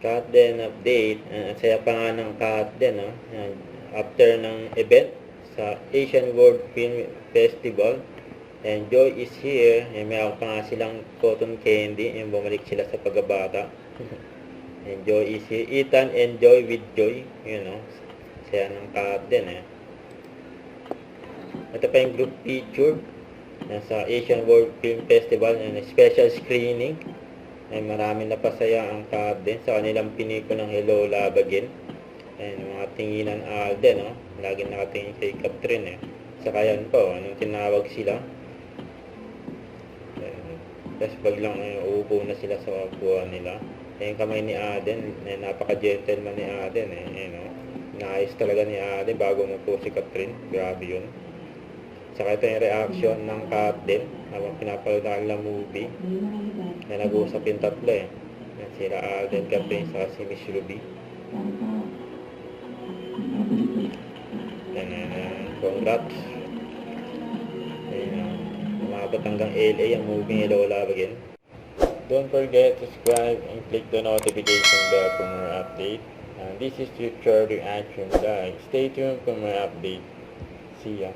Katden update. Ang saya pa nga ng Katden, no? After ng event sa Asian World Film Festival. And Joy is here. And may ako pa nga silang cotton candy. Yung bumalik sila sa pagkabata. And Joy is here. Ethan and Joy with Joy. Yun, no? Saya ng Katden, eh. Ito pa yung group picture sa Asian World Film Festival and special screening. Ay marami na pasaya ang Katden sa kanilang pinikulang Hello Love Again. And mga tinginan Alden, no? Lagi nakatingin kay Catherine, eh. Saka yan po, anong tinawag sila. Tapos biglang uupo na sila sa upuan nila. Yung kamay ni Aden, napaka-gentleman ni Aden, eh. No? Naayos talaga ni Aden bago mo po si Catherine. Grabe yun. Saka ito yung reaction ng Katden habang pinapanood na lang movie na nag-uusap yung tatlo, eh. Sila Alden, Catherine, saka si Miss Ruby. Congrats. Umabot hanggang LA ang movie Hello Love Again. Don't forget to subscribe and click the notification bell for more update. This is future reaction, guys. Stay tuned for more update. See ya.